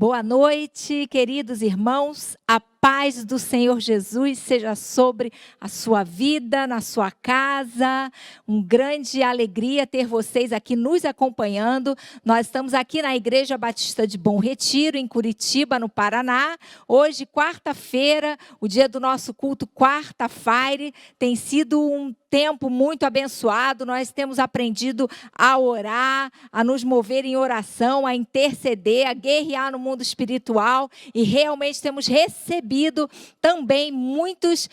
Boa noite, queridos irmãos. A paz do Senhor Jesus seja sobre a sua vida, na sua casa. Grande alegria ter vocês aqui nos acompanhando. Nós estamos aqui na Igreja Batista de Bom Retiro, em Curitiba, no Paraná. Hoje, quarta-feira, o dia do nosso culto, quarta-feira. Tem sido um tempo muito abençoado. Nós temos aprendido a orar, a nos mover em oração, a interceder, a guerrear no mundo espiritual, e realmente temos recebido também muitos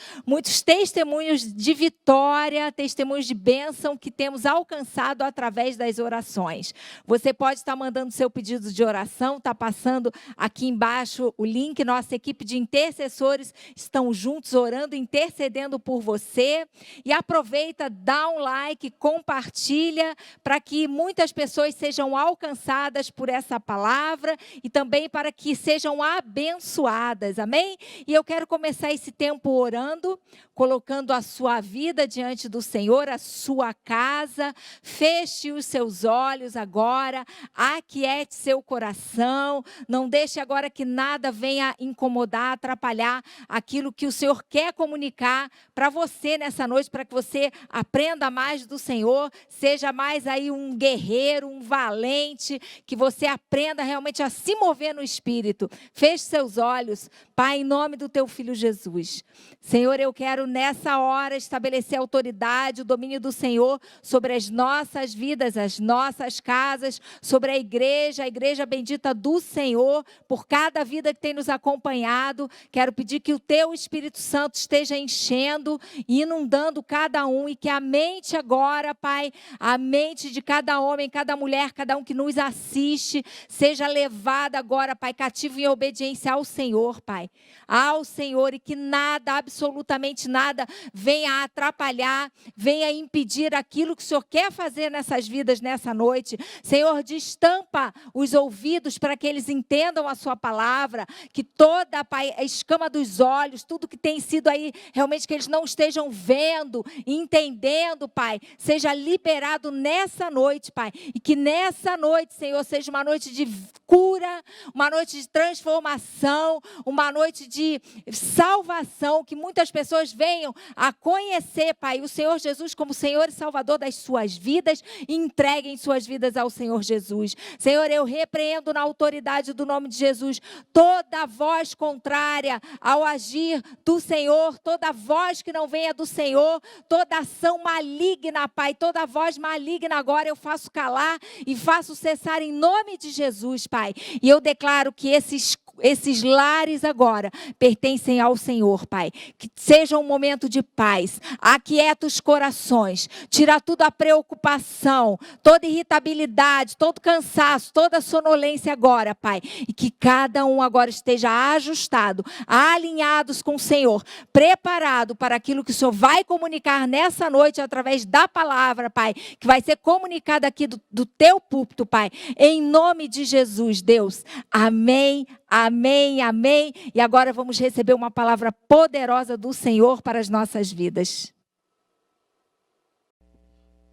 testemunhos de vitória, testemunhos de bênção que temos alcançado através das orações. Você pode estar mandando seu pedido de oração, está passando aqui embaixo o link. Nossa equipe de intercessores estão juntos orando, intercedendo por você. E aproveita, dá um like, compartilha, para que muitas pessoas sejam alcançadas por essa palavra e também para que sejam abençoadas, amém? E eu quero começar esse tempo orando, colocando a sua vida diante do Senhor, a sua casa. Feche os seus olhos agora, aquiete seu coração, não deixe agora que nada venha incomodar, atrapalhar aquilo que o Senhor quer comunicar para você nessa noite, para que você aprenda mais do Senhor, seja mais aí um guerreiro, um valente, que você aprenda realmente a se mover no Espírito. Feche seus olhos, Pai, em nome do Teu Filho Jesus. Senhor, eu quero nessa hora estabelecer a autoridade, o domínio do Senhor sobre as nossas vidas, as nossas casas, sobre a igreja bendita do Senhor, por cada vida que tem nos acompanhado. Quero pedir que o Teu Espírito Santo esteja enchendo e inundando cada um, e que a mente agora, Pai, a mente de cada homem, cada mulher, cada um que nos assiste, seja levada agora, Pai, cativo em obediência ao Senhor, Pai, ao Senhor, e que nada, absolutamente nada, venha atrapalhar, venha impedir aquilo que o Senhor quer fazer nessas vidas nessa noite. Senhor, destampa os ouvidos para que eles entendam a sua palavra, que toda, Pai, a escama dos olhos, tudo que tem sido aí, realmente que eles não estejam vendo, entendendo, Pai, seja liberado nessa noite, Pai, e que nessa noite, Senhor, seja uma noite de cura, uma noite de transformação, uma noite de salvação, que muitas pessoas venham a conhecer, Pai, o Senhor Jesus como Senhor e Salvador das suas vidas, e entreguem suas vidas ao Senhor Jesus. Senhor, eu repreendo na autoridade do nome de Jesus toda voz contrária ao agir do Senhor, toda voz que não venha do Senhor, toda ação maligna, Pai, toda voz maligna agora eu faço calar e faço cessar em nome de Jesus, Pai. E eu declaro que esses lares agora pertencem ao Senhor, Pai. Que seja um momento de paz, aquieta os corações, tira tudo a preocupação, toda irritabilidade, todo cansaço, toda sonolência agora, Pai. E que cada um agora esteja ajustado, alinhados com o Senhor, preparado para aquilo que o Senhor vai comunicar nessa noite através da palavra, Pai, que vai ser comunicada aqui do Teu púlpito, Pai. Em nome de Jesus, Deus. Amém. Amém, amém. E agora vamos receber uma palavra poderosa do Senhor para as nossas vidas.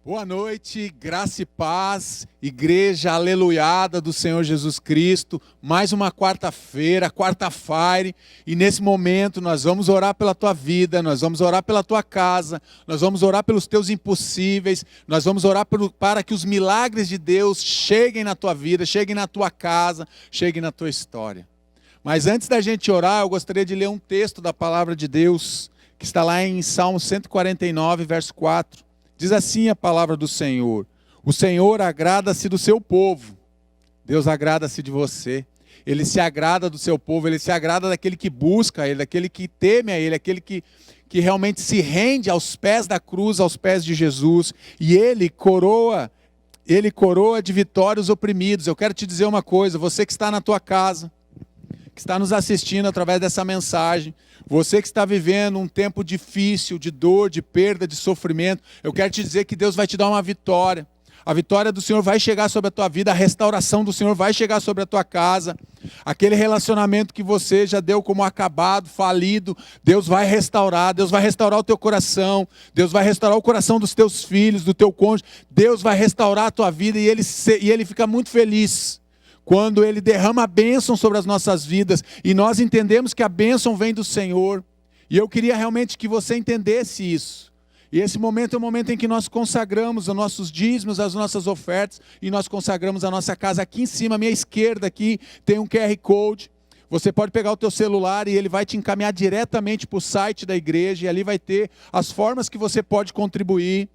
Boa noite, graça e paz, igreja aleluiada do Senhor Jesus Cristo. Mais uma quarta-feira, quarta-feira, e nesse momento nós vamos orar pela tua vida, nós vamos orar pela tua casa, nós vamos orar pelos teus impossíveis, nós vamos orar para que os milagres de Deus cheguem na tua vida, cheguem na tua casa, cheguem na tua história. Mas antes da gente orar, eu gostaria de ler um texto da palavra de Deus, que está lá em Salmo 149, verso 4. Diz assim a palavra do Senhor: o Senhor agrada-se do seu povo. Deus agrada-se de você. Ele se agrada do seu povo, Ele se agrada daquele que busca Ele, daquele que teme a Ele, aquele que realmente se rende aos pés da cruz, aos pés de Jesus. E Ele coroa de vitória os oprimidos. Eu quero te dizer uma coisa, você que está na tua casa, que está nos assistindo através dessa mensagem, você que está vivendo um tempo difícil, de dor, de perda, de sofrimento, eu quero te dizer que Deus vai te dar uma vitória. A vitória do Senhor vai chegar sobre a tua vida, a restauração do Senhor vai chegar sobre a tua casa. Aquele relacionamento que você já deu como acabado, falido, Deus vai restaurar o teu coração, Deus vai restaurar o coração dos teus filhos, do teu cônjuge, Deus vai restaurar a tua vida, e Ele fica muito feliz quando Ele derrama a bênção sobre as nossas vidas, e nós entendemos que a bênção vem do Senhor. E eu queria realmente que você entendesse isso. E esse momento é o momento em que nós consagramos os nossos dízimos, as nossas ofertas, e nós consagramos a nossa casa. Aqui em cima, à minha esquerda, aqui, tem um QR Code. Você pode pegar o teu celular e ele vai te encaminhar diretamente para o site da igreja, e ali vai ter as formas que você pode contribuir.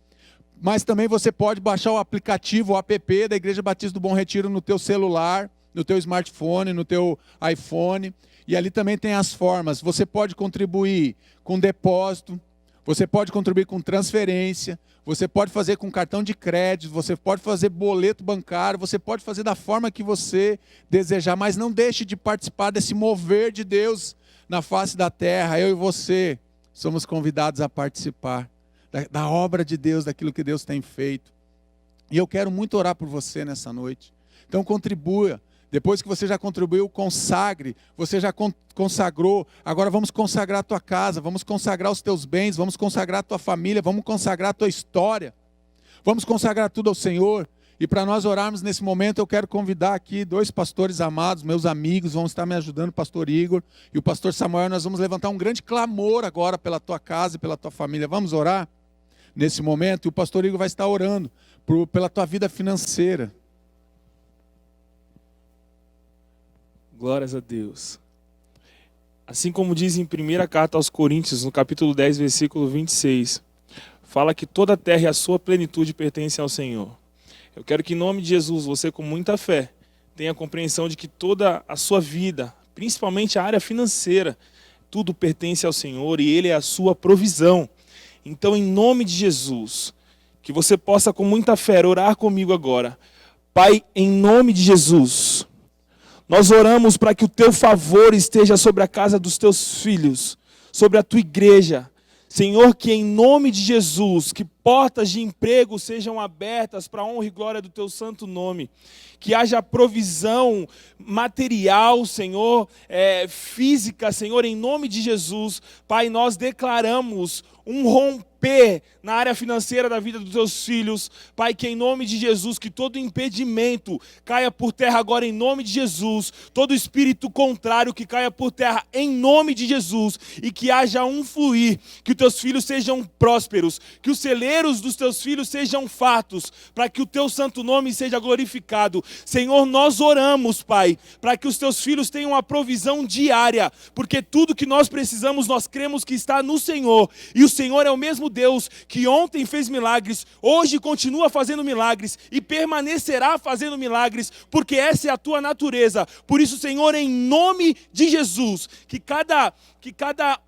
Mas também você pode baixar o aplicativo, o app da Igreja Batista do Bom Retiro no teu celular, no teu smartphone, no teu iPhone. E ali também tem as formas. Você pode contribuir com depósito, você pode contribuir com transferência, você pode fazer com cartão de crédito, você pode fazer boleto bancário, você pode fazer da forma que você desejar, mas não deixe de participar desse mover de Deus na face da terra. Eu e você somos convidados a participar da obra de Deus, daquilo que Deus tem feito. E eu quero muito orar por você nessa noite. Então contribua. Depois que você já contribuiu, consagre. Você já consagrou, agora vamos consagrar a tua casa, vamos consagrar os teus bens, vamos consagrar a tua família, vamos consagrar a tua história. Vamos consagrar tudo ao Senhor. E para nós orarmos nesse momento, eu quero convidar aqui 2 pastores amados, meus amigos, vão estar me ajudando, o pastor Igor e o pastor Samuel. Nós vamos levantar um grande clamor agora pela tua casa e pela tua família. Vamos orar nesse momento? E o pastor Igor vai estar orando pela tua vida financeira. Glórias a Deus. Assim como diz em 1ª carta aos Coríntios, no capítulo 10, versículo 26, fala que toda a terra e a sua plenitude pertencem ao Senhor. Eu quero que em nome de Jesus, você com muita fé, tenha a compreensão de que toda a sua vida, principalmente a área financeira, tudo pertence ao Senhor e Ele é a sua provisão. Então, em nome de Jesus, que você possa com muita fé orar comigo agora. Pai, em nome de Jesus, nós oramos para que o teu favor esteja sobre a casa dos teus filhos, sobre a tua igreja. Senhor, que em nome de Jesus, que portas de emprego sejam abertas para a honra e glória do teu santo nome. Que haja provisão material, Senhor, física, Senhor, em nome de Jesus. Pai, nós declaramos um romper na área financeira da vida dos teus filhos. Pai, que em nome de Jesus, que todo impedimento caia por terra agora em nome de Jesus. Todo espírito contrário que caia por terra em nome de Jesus. E que haja um fluir, que os teus filhos sejam prósperos, que os celeiros dos teus filhos sejam fartos, para que o teu santo nome seja glorificado. Senhor, nós oramos, Pai, para que os teus filhos tenham uma provisão diária, porque tudo que nós precisamos, nós cremos que está no Senhor. E o Senhor é o mesmo Deus que ontem fez milagres, hoje continua fazendo milagres e permanecerá fazendo milagres, porque essa é a tua natureza. Por isso, Senhor, em nome de Jesus, que cada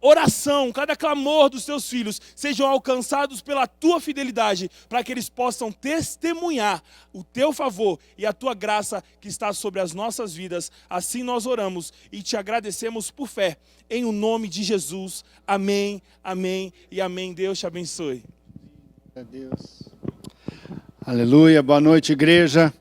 oração, cada clamor dos teus filhos sejam alcançados pela tua fidelidade, para que eles possam testemunhar o teu favor e a tua graça que está sobre as nossas vidas. Assim nós oramos e te agradecemos por fé. Em o nome de Jesus. Amém, amém e amém. Deus te abençoe. Deus. Aleluia, boa noite, igreja.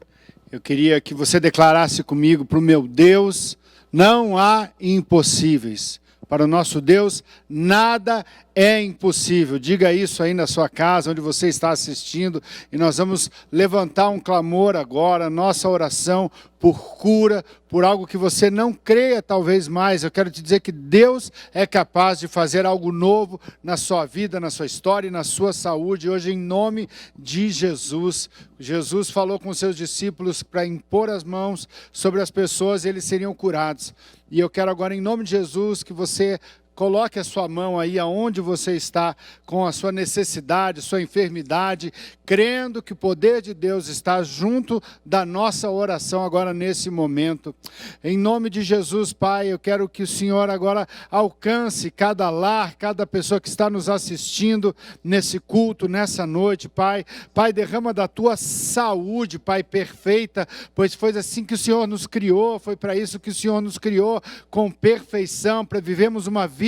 Eu queria que você declarasse comigo: para o meu Deus não há impossíveis. Para o nosso Deus, nada é impossível. Diga isso aí na sua casa, onde você está assistindo. E nós vamos levantar um clamor agora, nossa oração por cura, por algo que você não creia talvez mais. Eu quero te dizer que Deus é capaz de fazer algo novo na sua vida, na sua história e na sua saúde. Hoje, em nome de Jesus. Jesus falou com seus discípulos para impor as mãos sobre as pessoas e eles seriam curados. E eu quero agora, em nome de Jesus, que você coloque a sua mão aí aonde você está, com a sua necessidade, sua enfermidade, crendo que o poder de Deus está junto da nossa oração agora nesse momento. Em nome de Jesus, Pai, eu quero que o Senhor agora alcance cada lar, cada pessoa que está nos assistindo nesse culto, nessa noite, Pai. Pai, derrama da tua saúde, Pai, perfeita, pois foi assim que o Senhor nos criou, foi para isso que o Senhor nos criou, com perfeição, para vivermos uma vida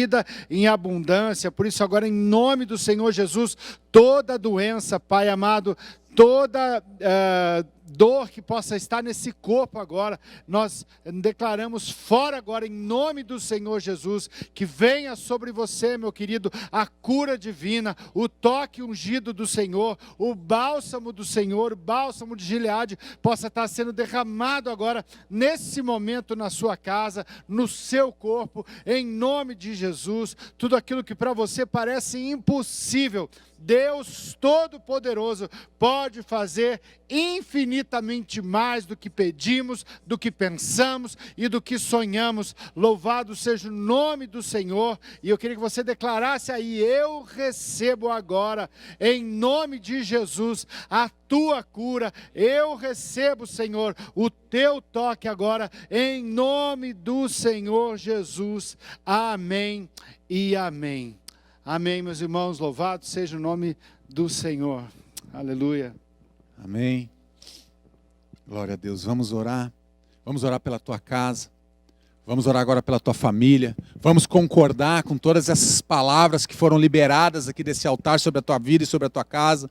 em abundância. Por isso agora, em nome do Senhor Jesus, toda doença, Pai amado, toda dor que possa estar nesse corpo agora, nós declaramos fora agora, em nome do Senhor Jesus, que venha sobre você, meu querido, a cura divina, o toque ungido do Senhor, o bálsamo do Senhor, o bálsamo de Gileade, possa estar sendo derramado agora, nesse momento, na sua casa, no seu corpo, em nome de Jesus. Tudo aquilo que para você parece impossível, Deus Todo-Poderoso pode fazer infinitamente mais do que pedimos, do que pensamos e do que sonhamos. Louvado seja o nome do Senhor. E eu queria que você declarasse aí: eu recebo agora, em nome de Jesus, a tua cura. Eu recebo, Senhor, o teu toque agora, em nome do Senhor Jesus. Amém e amém. Amém, meus irmãos, louvado seja o nome do Senhor. Aleluia. Amém. Glória a Deus. Vamos orar pela tua casa. Vamos orar agora pela tua família. Vamos concordar com todas essas palavras que foram liberadas aqui desse altar sobre a tua vida e sobre a tua casa.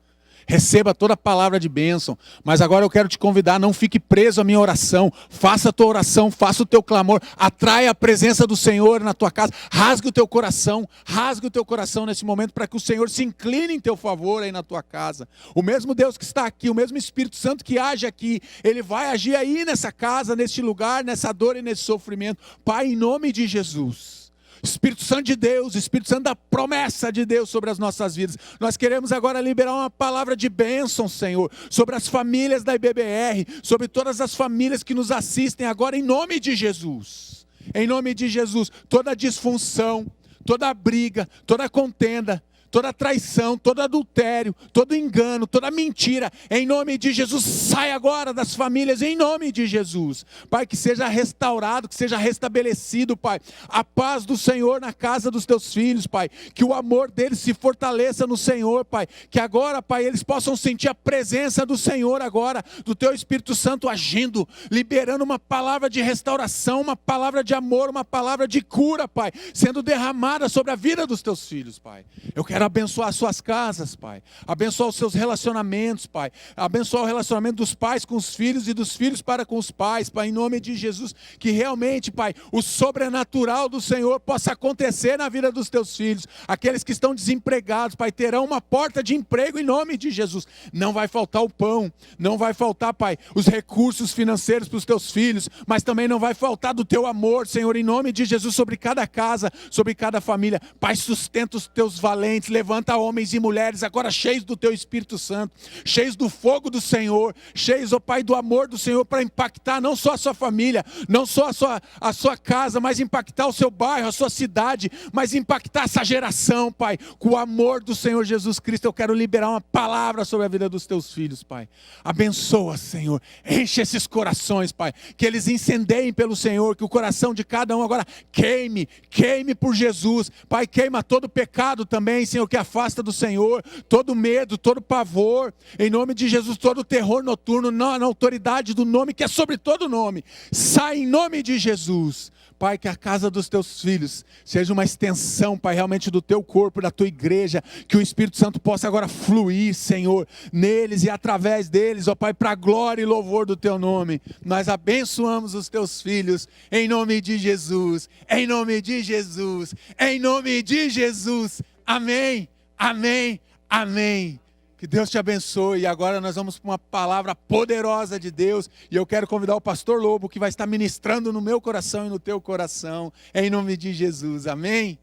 Receba toda a palavra de bênção, mas agora eu quero te convidar, não fique preso à minha oração, faça a tua oração, faça o teu clamor, atraia a presença do Senhor na tua casa, rasgue o teu coração nesse momento, para que o Senhor se incline em teu favor aí na tua casa. O mesmo Deus que está aqui, o mesmo Espírito Santo que age aqui, Ele vai agir aí nessa casa, neste lugar, nessa dor e nesse sofrimento. Pai, em nome de Jesus, Espírito Santo de Deus, Espírito Santo da promessa de Deus sobre as nossas vidas, nós queremos agora liberar uma palavra de bênção, Senhor, sobre as famílias da IBBR, sobre todas as famílias que nos assistem agora, em nome de Jesus. Em nome de Jesus, toda disfunção, toda briga, toda contenda, toda traição, todo adultério, todo engano, toda mentira, em nome de Jesus, sai agora das famílias, em nome de Jesus. Pai, que seja restaurado, que seja restabelecido, Pai, a paz do Senhor na casa dos teus filhos, Pai, que o amor deles se fortaleça no Senhor, Pai, que agora, Pai, eles possam sentir a presença do Senhor agora, do teu Espírito Santo agindo, liberando uma palavra de restauração, uma palavra de amor, uma palavra de cura, Pai, sendo derramada sobre a vida dos teus filhos, Pai. Eu quero abençoar as suas casas, Pai, abençoar os seus relacionamentos, Pai, abençoar o relacionamento dos pais com os filhos e dos filhos para com os pais, Pai, em nome de Jesus, que realmente, Pai, o sobrenatural do Senhor possa acontecer na vida dos teus filhos. Aqueles que estão desempregados, Pai, terão uma porta de emprego em nome de Jesus. Não vai faltar o pão, não vai faltar, Pai, os recursos financeiros para os teus filhos, mas também não vai faltar do teu amor, Senhor, em nome de Jesus, sobre cada casa, sobre cada família. Pai, sustenta os teus valentes, levanta homens e mulheres agora cheios do teu Espírito Santo, cheios do fogo do Senhor, cheios, ó Pai, do amor do Senhor, para impactar não só a sua família, não só a sua casa, mas impactar o seu bairro, a sua cidade, mas impactar essa geração, Pai, com o amor do Senhor Jesus Cristo. Eu quero liberar uma palavra sobre a vida dos teus filhos, Pai. Abençoa, Senhor, enche esses corações, Pai, que eles incendeiem pelo Senhor, que o coração de cada um agora queime por Jesus, Pai, queima todo pecado também, Senhor, que afasta do Senhor, todo medo, todo pavor, em nome de Jesus, todo terror noturno, na autoridade do nome que é sobre todo nome, sai em nome de Jesus. Pai, que a casa dos teus filhos seja uma extensão, Pai, realmente do teu corpo, da tua igreja, que o Espírito Santo possa agora fluir, Senhor, neles e através deles, ó Pai, para a glória e louvor do teu nome. Nós abençoamos os teus filhos, em nome de Jesus, em nome de Jesus, em nome de Jesus. Amém, amém, amém. Que Deus te abençoe. E agora nós vamos para uma palavra poderosa de Deus. E eu quero convidar o pastor Lobo, que vai estar ministrando no meu coração e no teu coração, em nome de Jesus. Amém.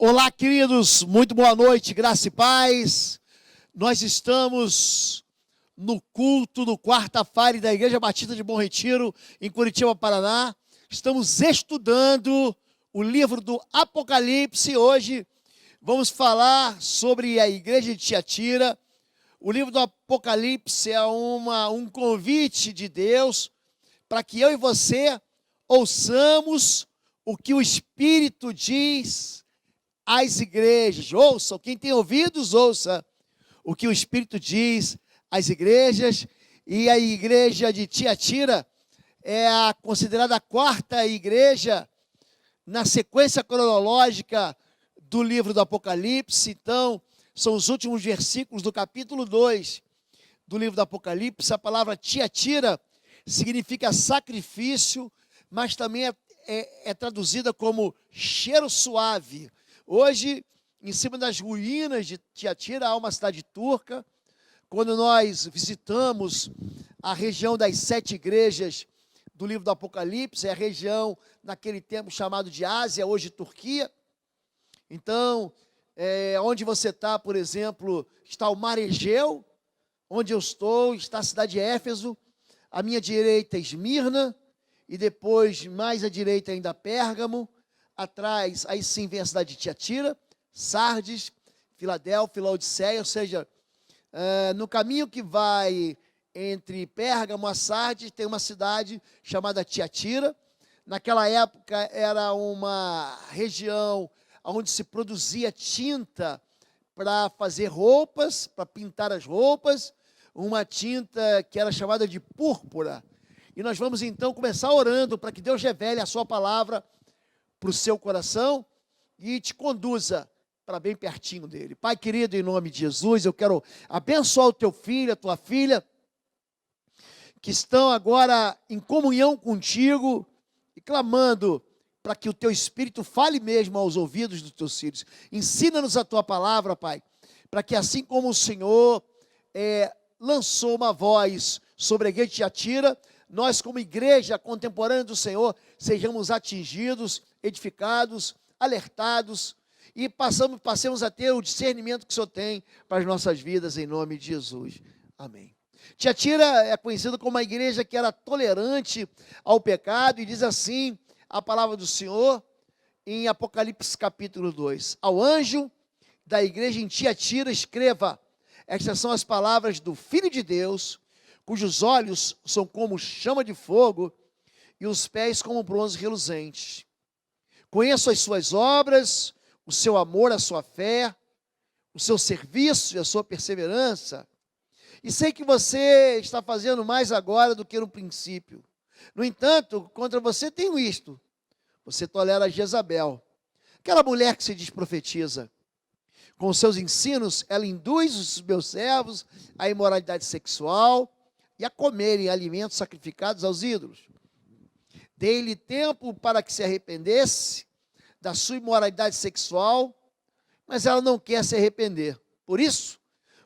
Olá, queridos, muito boa noite, graça e paz. Nós estamos no culto do quarta-feira da Igreja Batista de Bom Retiro, em Curitiba, Paraná. Estamos estudando o livro do Apocalipse. Hoje vamos falar sobre a igreja de Tiatira. O livro do Apocalipse é um convite de Deus para que eu e você ouçamos o que o Espírito diz às igrejas. Ouçam, quem tem ouvidos, ouça o que o Espírito diz às igrejas. E a igreja de Tiatira é considerada a quarta igreja na sequência cronológica do livro do Apocalipse. Então, são os últimos versículos do capítulo 2 do livro do Apocalipse. A palavra Tiatira significa sacrifício, mas também é traduzida como cheiro suave. Hoje, em cima das ruínas de Tiatira, há uma cidade turca. Quando nós visitamos a região das 7 igrejas do livro do Apocalipse, é a região, naquele tempo, chamado de Ásia, hoje Turquia. Então, onde você está, por exemplo, está o Mar Egeu. Onde eu estou está a cidade de Éfeso. À minha direita, Esmirna. E depois, mais à direita ainda, Pérgamo. Atrás, aí sim vem a cidade de Tiatira, Sardes, Filadélfia, Laodiceia. Ou seja, no caminho que vai entre Pérgamo a Sardes, tem uma cidade chamada Tiatira. Naquela época era uma região onde se produzia tinta para fazer roupas, para pintar as roupas, uma tinta que era chamada de púrpura. E nós vamos então começar orando para que Deus revele a sua palavra para o seu coração e te conduza para bem pertinho dele. Pai querido, em nome de Jesus, eu quero abençoar o teu filho, a tua filha, que estão agora em comunhão contigo e clamando para que o teu Espírito fale mesmo aos ouvidos dos teus filhos. Ensina-nos a tua palavra, Pai, para que assim como o Senhor lançou uma voz sobre a igreja de Tiatira, nós como igreja contemporânea do Senhor, sejamos atingidos, edificados, alertados e passemos a ter o discernimento que o Senhor tem para as nossas vidas, em nome de Jesus. Amém. Tiatira é conhecida como uma igreja que era tolerante ao pecado, e diz assim a palavra do Senhor em Apocalipse capítulo 2. Ao anjo da igreja em Tiatira escreva: estas são as palavras do Filho de Deus, cujos olhos são como chama de fogo e os pés como bronze reluzente. Conheço as suas obras, o seu amor, a sua fé, o seu serviço e a sua perseverança. E sei que você está fazendo mais agora do que no princípio. No entanto, contra você tenho isto: você tolera Jezabel, aquela mulher que se diz profetiza. Com seus ensinos, ela induz os meus servos à imoralidade sexual e a comerem alimentos sacrificados aos ídolos. Dei-lhe tempo para que se arrependesse da sua imoralidade sexual, mas ela não quer se arrepender. Por isso,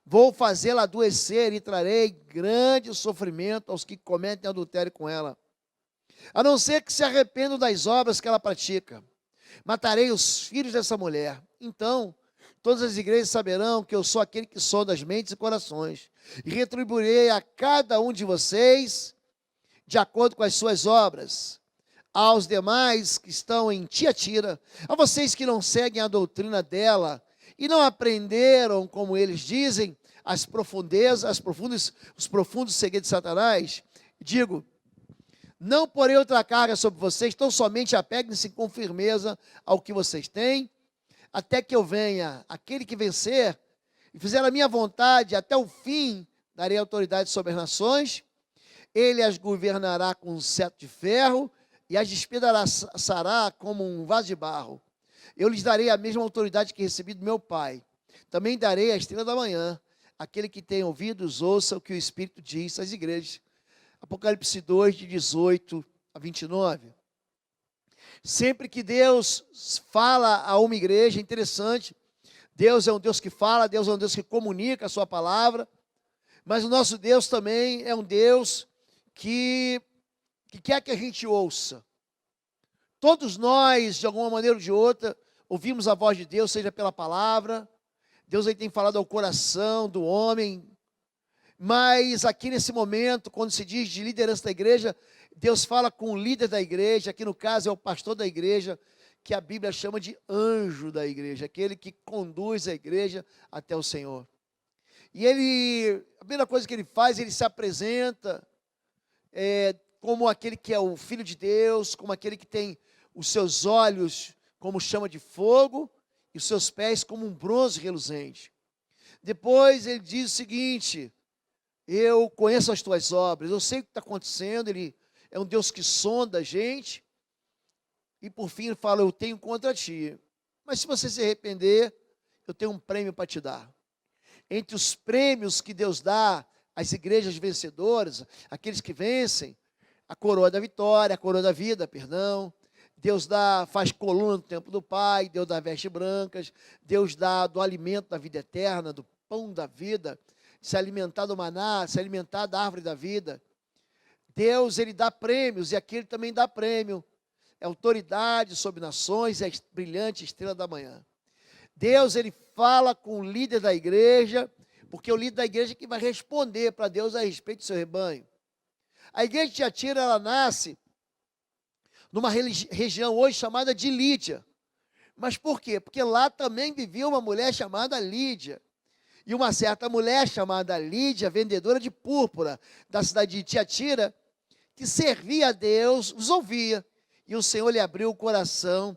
vou fazê-la adoecer e trarei grande sofrimento aos que cometem adultério com ela, a não ser que se arrependam das obras que ela pratica. Matarei os filhos dessa mulher. Então, todas as igrejas saberão que eu sou aquele que sonda as mentes e corações, e retribuirei a cada um de vocês de acordo com as suas obras. Aos demais que estão em Tiatira, a vocês que não seguem a doutrina dela e não aprenderam, como eles dizem, os profundos segredos de Satanás, digo: não porei outra carga sobre vocês, tão somente apeguem-se com firmeza ao que vocês têm, até que eu venha. Aquele que vencer e fizer a minha vontade até o fim, darei autoridade sobre as nações. Ele as governará com um cetro de ferro e as despedaçará como um vaso de barro. Eu lhes darei a mesma autoridade que recebi do meu Pai. Também darei a estrela da manhã. Aquele que tem ouvidos, ouça o que o Espírito diz às igrejas. Apocalipse 2, de 18 a 29. Sempre que Deus fala a uma igreja, é interessante, Deus é um Deus que fala, Deus é um Deus que comunica a sua palavra, mas o nosso Deus também é um Deus que quer que a gente ouça. Todos nós, de alguma maneira ou de outra, ouvimos a voz de Deus, seja pela palavra. Deus aí tem falado ao coração do homem, mas aqui nesse momento, quando se diz de liderança da igreja, Deus fala com o líder da igreja, aqui no caso é o pastor da igreja, que a Bíblia chama de anjo da igreja, aquele que conduz a igreja até o Senhor. E a primeira coisa que ele faz, ele se apresenta como aquele que é o Filho de Deus, como aquele que tem os seus olhos como chama de fogo e os seus pés como um bronze reluzente. Depois ele diz o seguinte: eu conheço as tuas obras, eu sei o que está acontecendo. Ele é um Deus que sonda a gente. E por fim ele fala: eu tenho contra ti, mas se você se arrepender, eu tenho um prêmio para te dar. Entre os prêmios que Deus dá às igrejas vencedoras, aqueles que vencem, a coroa da vitória, a coroa da vida, perdão. Deus faz coluna no templo do Pai, Deus dá vestes brancas, Deus dá do alimento da vida eterna, do pão da vida, se alimentar do maná, se alimentar da árvore da vida. Deus, ele dá prêmios, e aqui ele também dá prêmio. É autoridade sobre nações, é a brilhante estrela da manhã. Deus, ele fala com o líder da igreja, porque é o líder da igreja que vai responder para Deus a respeito do seu rebanho. A igreja de Tiatira, ela nasce numa região hoje chamada de Lídia. Mas por quê? Porque lá também vivia uma mulher chamada Lídia. E uma certa mulher chamada Lídia, vendedora de púrpura da cidade de Tiatira, que servia a Deus, os ouvia. E o Senhor lhe abriu o coração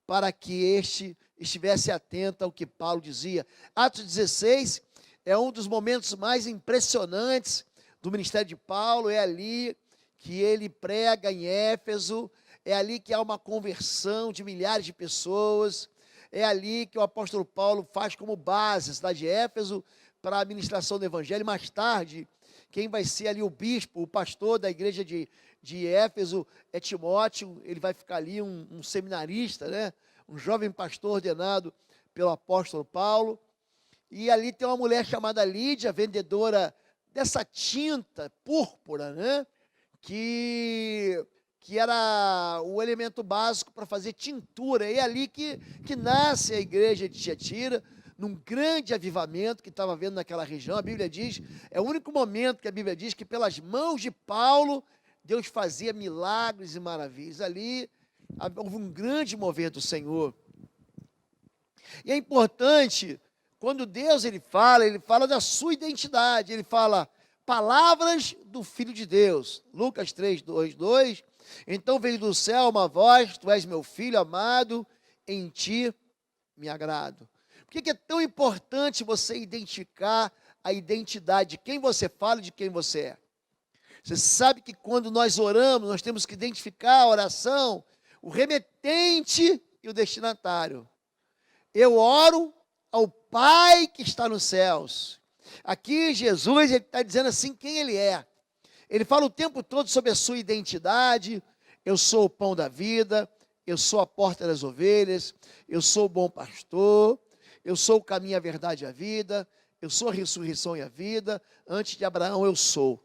para que este estivesse atento ao que Paulo dizia. Atos 16 é um dos momentos mais impressionantes do ministério de Paulo. É ali que ele prega em Éfeso, é ali que há uma conversão de milhares de pessoas, é ali que o apóstolo Paulo faz como base a cidade de Éfeso para a ministração do evangelho. Mais tarde, quem vai ser ali o bispo, o pastor da igreja de Éfeso é Timóteo. Ele vai ficar ali um seminarista, né? Um jovem pastor ordenado pelo apóstolo Paulo. E ali tem uma mulher chamada Lídia, vendedora dessa tinta púrpura, né? Que era o elemento básico para fazer tintura. E é ali que nasce a igreja de Tiatira, num grande avivamento que estava havendo naquela região. A Bíblia diz, é o único momento que a Bíblia diz que pelas mãos de Paulo, Deus fazia milagres e maravilhas. Ali houve um grande mover do Senhor. E é importante, quando Deus ele fala da sua identidade. Ele fala palavras do Filho de Deus. Lucas 3:2. Então veio do céu uma voz: tu és meu filho amado, em ti me agrado. Por que é tão importante você identificar a identidade de quem você fala e de quem você é? Você sabe que quando nós oramos, nós temos que identificar a oração, o remetente e o destinatário. Eu oro ao Pai que está nos céus. Aqui Jesus está dizendo assim quem ele é. Ele fala o tempo todo sobre a sua identidade. Eu sou o pão da vida, eu sou a porta das ovelhas, eu sou o bom pastor, eu sou o caminho, a verdade e a vida, eu sou a ressurreição e a vida. Antes de Abraão eu sou.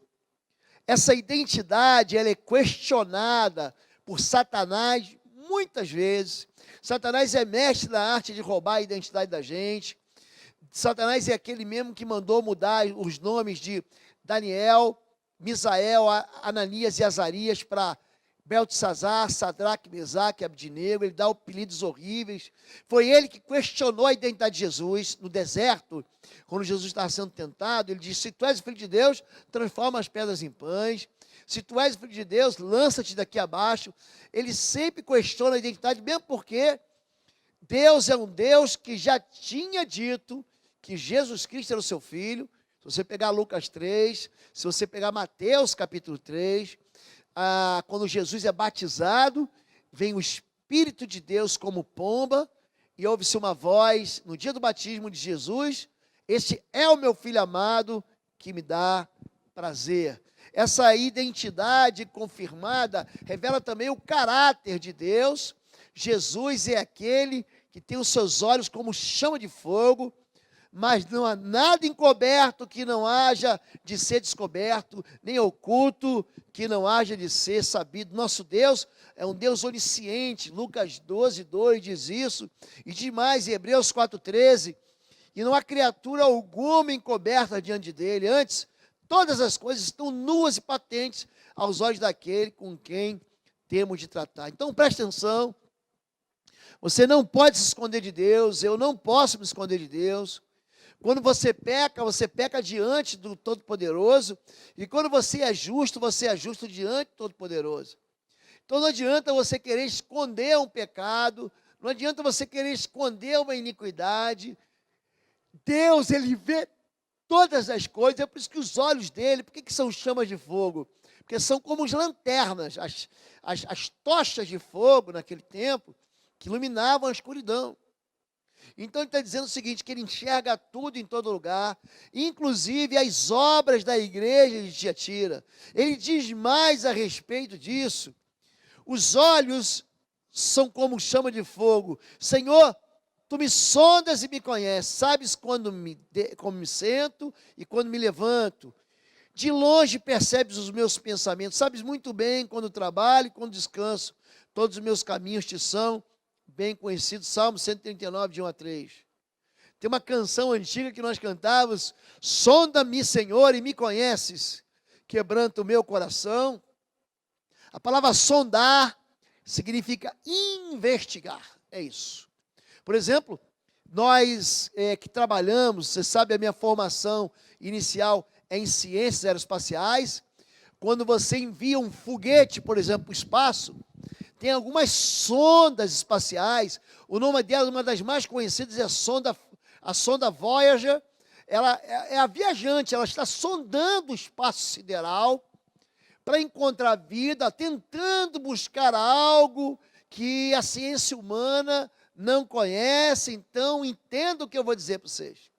Essa identidade, ela é questionada por Satanás muitas vezes. Satanás é mestre na arte de roubar a identidade da gente. Satanás é aquele mesmo que mandou mudar os nomes de Daniel, Misael, Ananias e Azarias para Beltesazar, Sadraque, Mesaque e Abdinego. Ele dá apelidos horríveis. Foi ele que questionou a identidade de Jesus no deserto, quando Jesus estava sendo tentado. Ele disse: se tu és o Filho de Deus, transforma as pedras em pães. Se tu és o Filho de Deus, lança-te daqui abaixo. Ele sempre questiona a identidade, mesmo porque Deus é um Deus que já tinha dito que Jesus Cristo era o seu Filho. Se você pegar Lucas 3, se você pegar Mateus capítulo 3, quando Jesus é batizado, vem o Espírito de Deus como pomba, e ouve-se uma voz no dia do batismo de Jesus: este é o meu Filho amado, que me dá prazer. Essa identidade confirmada revela também o caráter de Deus. Jesus é aquele que tem os seus olhos como chama de fogo, mas não há nada encoberto que não haja de ser descoberto, nem oculto que não haja de ser sabido. Nosso Deus é um Deus onisciente. Lucas 12:2 diz isso, e demais em Hebreus 4:13, e não há criatura alguma encoberta diante dele. Antes, todas as coisas estão nuas e patentes aos olhos daquele com quem temos de tratar. Então preste atenção, você não pode se esconder de Deus, eu não posso me esconder de Deus. Quando você peca diante do Todo-Poderoso. E quando você é justo diante do Todo-Poderoso. Então não adianta você querer esconder um pecado, não adianta você querer esconder uma iniquidade. Deus, Ele vê todas as coisas, é por isso que os olhos dele, por que são chamas de fogo? Porque são como as lanternas, as tochas de fogo naquele tempo, que iluminavam a escuridão. Então ele está dizendo o seguinte, que ele enxerga tudo em todo lugar, inclusive as obras da igreja de Tiatira. Ele diz mais a respeito disso. Os olhos são como chama de fogo. Senhor, tu me sondas e me conheces, sabes quando como me sento e quando me levanto. De longe percebes os meus pensamentos, sabes muito bem quando trabalho e quando descanso. Todos os meus caminhos te são bem conhecidos. Salmo 139, de 1 a 3. Tem uma canção antiga que nós cantávamos: sonda-me, Senhor, e me conheces, quebranta o meu coração. A palavra sondar significa investigar, é isso. Por exemplo, nós que trabalhamos, você sabe, a minha formação inicial é em ciências aeroespaciais. Quando você envia um foguete, por exemplo, para o espaço, tem algumas sondas espaciais. O nome dela, uma das mais conhecidas, é a sonda Voyager. Ela é a viajante, ela está sondando o espaço sideral para encontrar vida, tentando buscar algo que a ciência humana não conhece. Então, entenda o que eu vou dizer para vocês.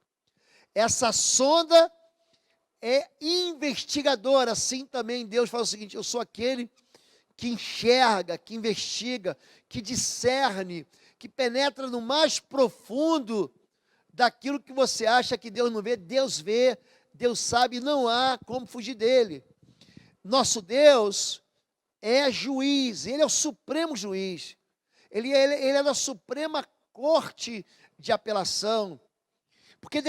Essa sonda é investigadora. Assim também Deus fala o seguinte: eu sou aquele que enxerga, que investiga, que discerne, que penetra no mais profundo daquilo que você acha que Deus não vê. Deus vê, Deus sabe, não há como fugir dele. Nosso Deus é juiz, Ele é o supremo juiz. Ele é da Suprema Corte de Apelação. Porque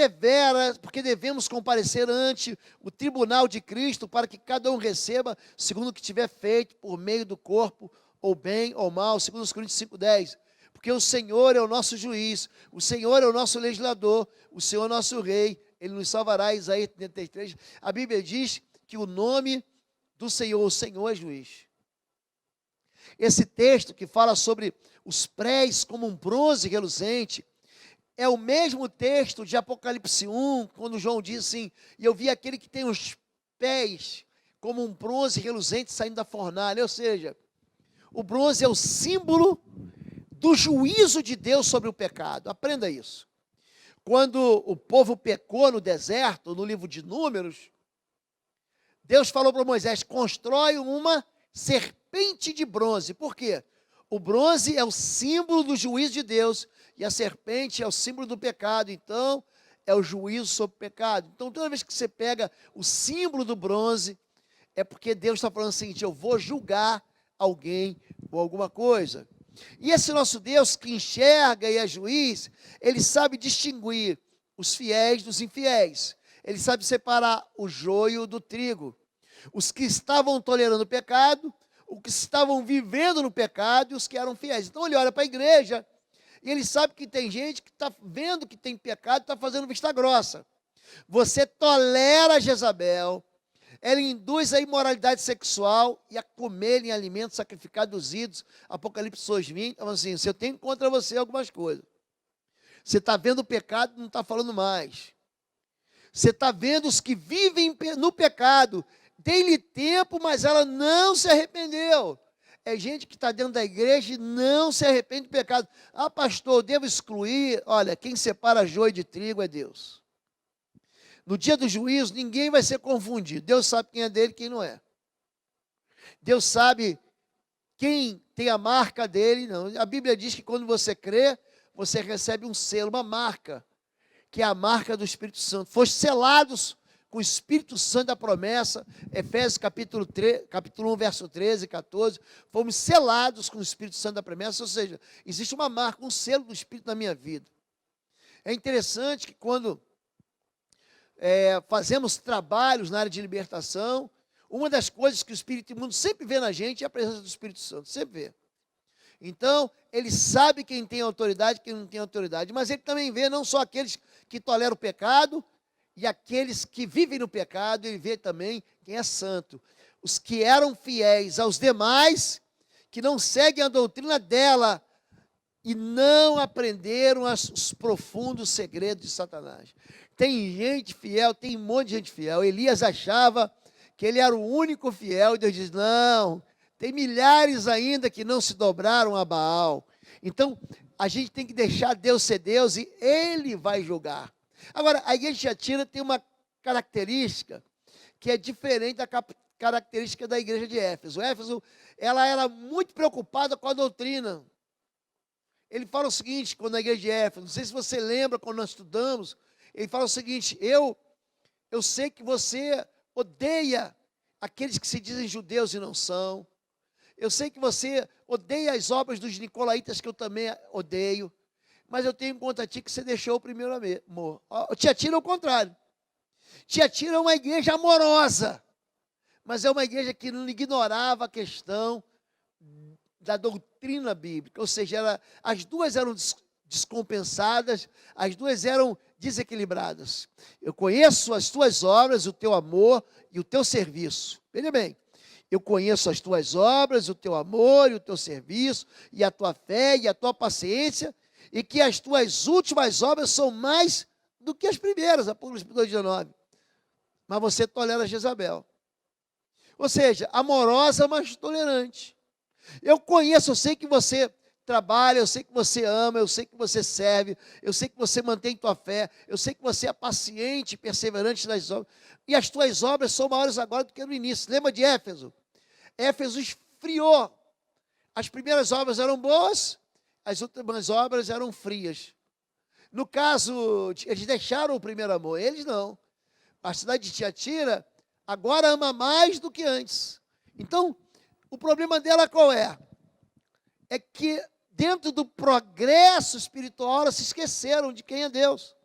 devemos comparecer ante o tribunal de Cristo, para que cada um receba segundo o que tiver feito por meio do corpo, ou bem ou mal, segundo os Coríntios 5:10. Porque o Senhor é o nosso juiz, o Senhor é o nosso legislador, o Senhor é o nosso rei, Ele nos salvará. Isaías 33. A Bíblia diz que o nome do Senhor, o Senhor é juiz. Esse texto que fala sobre os prés como um bronze reluzente, é o mesmo texto de Apocalipse 1, quando João diz assim: e eu vi aquele que tem os pés como um bronze reluzente saindo da fornalha. Ou seja, o bronze é o símbolo do juízo de Deus sobre o pecado. Aprenda isso. Quando o povo pecou no deserto, no livro de Números, Deus falou para Moisés: constrói uma serpente de bronze. Por quê? O bronze é o símbolo do juízo de Deus, e a serpente é o símbolo do pecado. Então, é o juízo sobre o pecado. Então, toda vez que você pega o símbolo do bronze, é porque Deus está falando o seguinte: eu vou julgar alguém ou alguma coisa. E esse nosso Deus que enxerga e é juiz, Ele sabe distinguir os fiéis dos infiéis. Ele sabe separar o joio do trigo. Os que estavam tolerando o pecado, os que estavam vivendo no pecado e os que eram fiéis. Então ele olha para a igreja e ele sabe que tem gente que está vendo que tem pecado e está fazendo vista grossa. Você tolera Jezabel, ela induz a imoralidade sexual e a comerem alimentos sacrificados dos ídolos. Apocalipse 2:20, então assim, se eu tenho contra você algumas coisas. Você está vendo o pecado, não está falando mais. Você está vendo os que vivem no pecado, tem-lhe tempo, mas ela não se arrependeu. É gente que está dentro da igreja e não se arrepende do pecado. Ah, pastor, eu devo excluir? Olha, quem separa joio de trigo é Deus. No dia do juízo, ninguém vai ser confundido. Deus sabe quem é dele e quem não é. Deus sabe quem tem a marca dele. Não. A Bíblia diz que quando você crê, você recebe um selo, uma marca, que é a marca do Espírito Santo. Foste selados com o Espírito Santo da promessa. Efésios capítulo 1, verso 13 e 14. Fomos selados com o Espírito Santo da promessa. Ou seja, existe uma marca, um selo do Espírito na minha vida. É interessante que quando fazemos trabalhos na área de libertação, uma das coisas que o Espírito Imundo sempre vê na gente é a presença do Espírito Santo, sempre vê. Então, ele sabe quem tem autoridade e quem não tem autoridade, mas ele também vê não só aqueles que toleram o pecado e aqueles que vivem no pecado, ele vê também quem é santo. Os que eram fiéis aos demais, que não seguem a doutrina dela e não aprenderam os profundos segredos de Satanás. Tem gente fiel, tem um monte de gente fiel. Elias achava que ele era o único fiel, e Deus diz, não, tem milhares ainda que não se dobraram a Baal. Então, a gente tem que deixar Deus ser Deus e Ele vai julgar. Agora, a igreja de Tiatira tem uma característica que é diferente da característica da igreja de Éfeso. Éfeso, ela era muito preocupada com a doutrina. Ele fala o seguinte, quando a igreja de Éfeso, não sei se você lembra quando nós estudamos, ele fala o seguinte, eu sei que você odeia aqueles que se dizem judeus e não são. Eu sei que você odeia as obras dos nicolaítas, que eu também odeio. Mas eu tenho contra ti que você deixou o primeiro amor. Tiatira é o contrário. Tiatira é uma igreja amorosa. Mas é uma igreja que não ignorava a questão da doutrina bíblica. Ou seja, as duas eram descompensadas, as duas eram desequilibradas. Eu conheço as tuas obras, o teu amor e o teu serviço. Veja bem, eu conheço as tuas obras, o teu amor e o teu serviço, e a tua fé e a tua paciência, e que as tuas últimas obras são mais do que as primeiras, Apocalipse 2,19. Mas você tolera Jezabel. Ou seja, amorosa, mas tolerante. Eu conheço, eu sei que você trabalha, eu sei que você ama, eu sei que você serve, eu sei que você mantém tua fé, eu sei que você é paciente e perseverante nas obras, e as tuas obras são maiores agora do que no início. Lembra de Éfeso? Éfeso esfriou. As primeiras obras eram boas, as últimas obras eram frias. No caso, eles deixaram o primeiro amor, eles não. A cidade de Tiatira agora ama mais do que antes. Então, o problema dela qual é? É que dentro do progresso espiritual, elas se esqueceram de quem é Deus.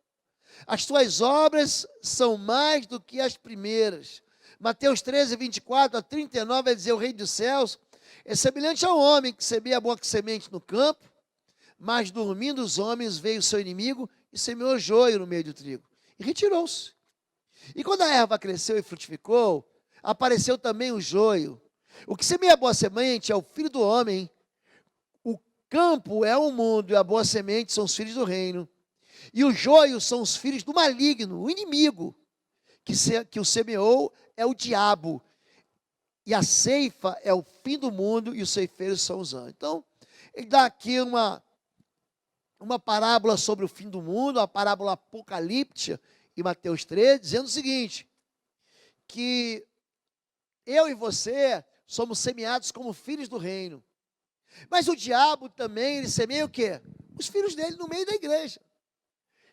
As tuas obras são mais do que as primeiras. Mateus 13, 24 a 39 vai dizer, o rei dos céus é semelhante ao homem que semeia a boa semente no campo, mas dormindo os homens veio o seu inimigo e semeou joio no meio do trigo. E retirou-se. E quando a erva cresceu e frutificou, apareceu também o joio. O que semeia a boa semente é o filho do homem. O campo é o mundo e a boa semente são os filhos do reino. E os joios são os filhos do maligno, o inimigo, que o semeou é o diabo. E a ceifa é o fim do mundo e os ceifeiros são os anjos. Então, ele dá aqui uma parábola sobre o fim do mundo, uma parábola apocalíptica, em Mateus 13, dizendo o seguinte, que eu e você somos semeados como filhos do reino. Mas o diabo também, ele semeia o quê? Os filhos dele no meio da igreja.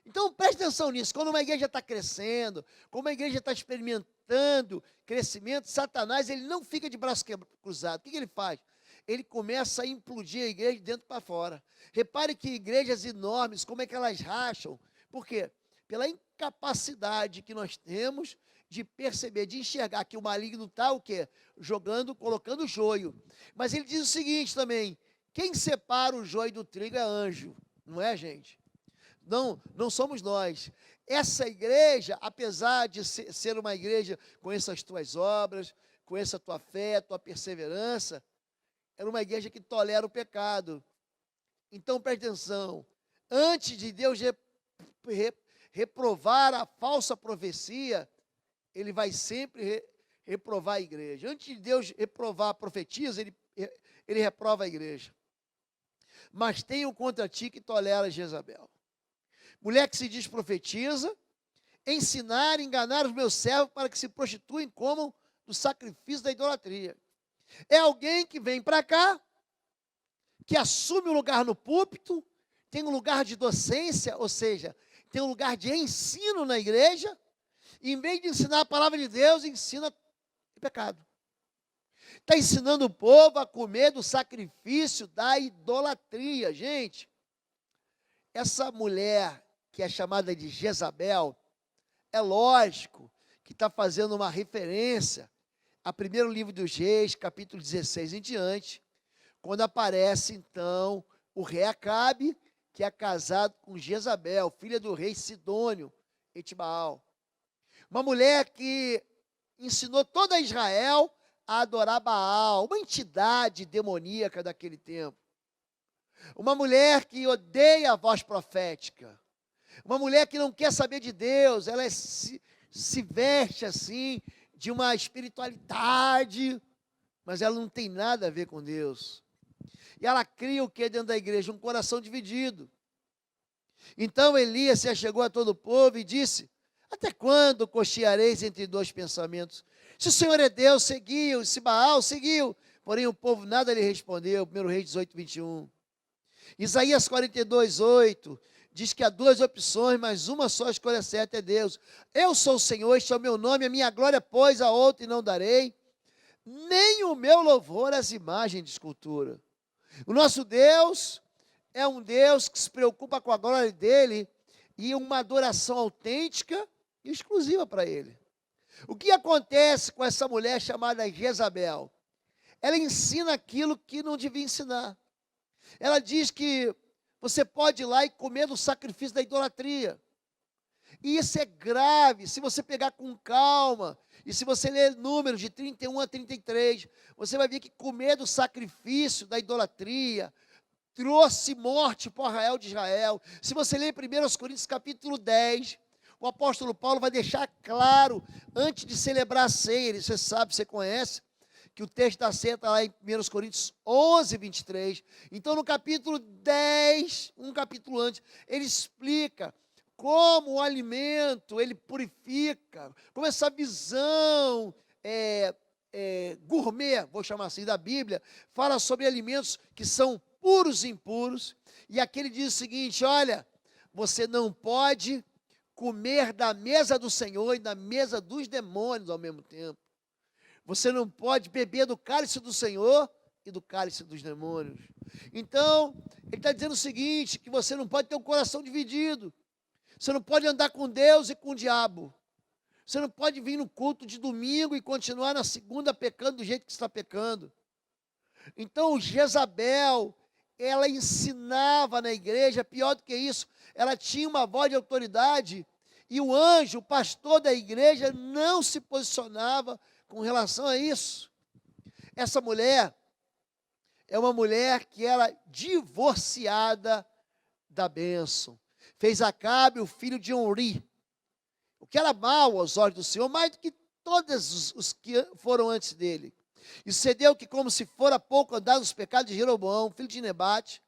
Então, preste atenção nisso. Quando uma igreja está crescendo, quando uma igreja está experimentando crescimento, Satanás, ele não fica de braço cruzado. O que ele faz? Ele começa a implodir a igreja de dentro para fora. Repare que igrejas enormes, como é que elas racham? Por quê? Pela incapacidade que nós temos de perceber, de enxergar que o maligno está o quê? Colocando joio. Mas ele diz o seguinte também, quem separa o joio do trigo é anjo, não é, gente? Não somos nós. Essa igreja, apesar de ser uma igreja com essas tuas obras, com essa tua fé, tua perseverança, era uma igreja que tolera o pecado. Então, preste atenção, antes de Deus reprovar a falsa profecia, ele vai sempre reprovar a igreja. Antes de Deus reprovar a profetisa, ele reprova a igreja. Mas tenho contra ti que tolera Jezabel. Mulher que se diz profetiza, ensinar e enganar os meus servos para que se prostituem e comam do sacrifício da idolatria. É alguém que vem para cá, que assume um lugar no púlpito, tem um lugar de docência, ou seja, tem um lugar de ensino na igreja, e em vez de ensinar a palavra de Deus, ensina pecado. Está ensinando o povo a comer do sacrifício da idolatria. Gente, essa mulher que é chamada de Jezabel, é lógico que está fazendo uma referência a primeiro livro dos Reis, capítulo 16 em diante, quando aparece então o rei Acabe, que é casado com Jezabel, filha do rei Sidônio, Etibaal. Uma mulher que ensinou toda Israel a adorar Baal, uma entidade demoníaca daquele tempo. Uma mulher que odeia a voz profética. Uma mulher que não quer saber de Deus, ela se veste assim, de uma espiritualidade, mas ela não tem nada a ver com Deus. E ela cria o que dentro da igreja? Um coração dividido. Então Elias se achegou a todo o povo e disse: até quando cocheareis entre dois pensamentos? Se o Senhor é Deus, seguiu. Se Baal, seguiu. Porém o povo nada lhe respondeu. 1 Reis 18, 21. Isaías 42, 8 diz que há duas opções, mas uma só escolha certa é Deus. Eu sou o Senhor, este é o meu nome, a minha glória, pois, a outro e não darei, nem o meu louvor às imagens de escultura. O nosso Deus é um Deus que se preocupa com a glória dele e uma adoração autêntica e exclusiva para ele. O que acontece com essa mulher chamada Jezabel? Ela ensina aquilo que não devia ensinar. Ela diz que você pode ir lá e comer do sacrifício da idolatria. E isso é grave, se você pegar com calma, e se você ler Números de 31 a 33, você vai ver que comer do sacrifício da idolatria trouxe morte para o arraial de Israel. Se você ler 1 Coríntios capítulo 10, o apóstolo Paulo vai deixar claro, antes de celebrar a ceia, você sabe, você conhece, que o texto da ceia está lá em 1 Coríntios 11, 23. Então, no capítulo 10, um capítulo antes, ele explica como o alimento, ele purifica, como essa visão gourmet, vou chamar assim, da Bíblia, fala sobre alimentos que são puros e impuros. E aqui ele diz o seguinte: olha, você não pode comer da mesa do Senhor e da mesa dos demônios ao mesmo tempo. Você não pode beber do cálice do Senhor e do cálice dos demônios. Então, ele está dizendo o seguinte, que você não pode ter um coração dividido. Você não pode andar com Deus e com o diabo. Você não pode vir no culto de domingo e continuar na segunda pecando do jeito que está pecando. Então, Jezabel, ela ensinava na igreja, pior do que isso, ela tinha uma voz de autoridade e o anjo, o pastor da igreja, não se posicionava com relação a isso. Essa mulher é uma mulher que era divorciada da bênção. Fez Acabe o filho de Onri, o que era mal aos olhos do Senhor, mais do que todos os que foram antes dele. E sucedeu que, como se fora pouco andado nos pecados de Jeroboão, filho de Nebate,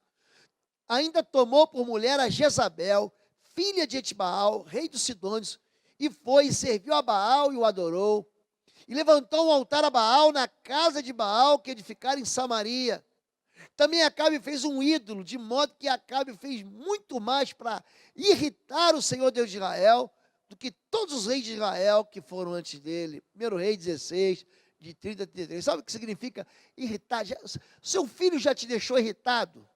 ainda tomou por mulher a Jezabel, filha de Etbaal, rei dos Sidônios, e foi e serviu a Baal e o adorou. E levantou um altar a Baal na casa de Baal que edificaram em Samaria. Também Acabe fez um ídolo, de modo que Acabe fez muito mais para irritar o Senhor Deus de Israel do que todos os reis de Israel que foram antes dele. 1 Reis 16, de 30 a 33. Sabe o que significa irritar? Seu filho já te deixou irritado?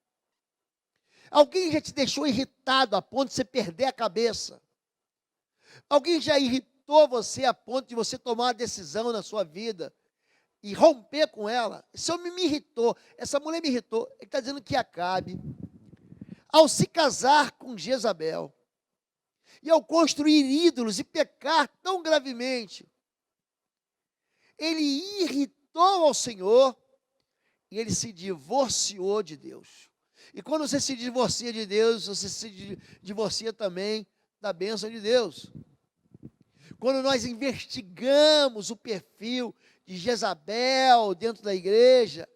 Alguém já te deixou irritado a ponto de você perder a cabeça? Alguém já irritou você a ponto de você tomar uma decisão na sua vida e romper com ela? Esse homem me irritou, essa mulher me irritou. Ele está dizendo que Acabe, ao se casar com Jezabel, e ao construir ídolos e pecar tão gravemente, ele irritou ao Senhor e ele se divorciou de Deus. E quando você se divorcia de Deus, você se divorcia também da bênção de Deus. Quando nós investigamos o perfil de Jezabel dentro da igreja,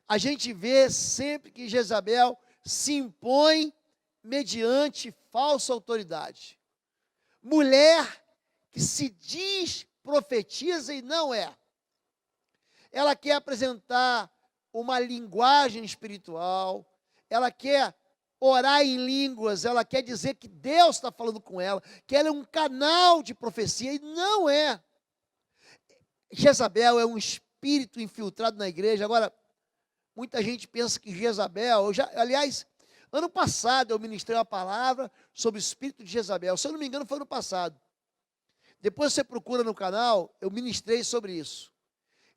a gente vê sempre que Jezabel se impõe mediante falsa autoridade. Mulher que se diz profetiza e não é. Ela quer apresentar uma linguagem espiritual, ela quer orar em línguas, ela quer dizer que Deus está falando com ela, que ela é um canal de profecia, e não é. Jezabel é um espírito infiltrado na igreja. Agora, muita gente pensa que Jezabel, aliás, ano passado eu ministrei uma palavra sobre o espírito de Jezabel, se eu não me engano foi ano passado. Depois você procura no canal, eu ministrei sobre isso.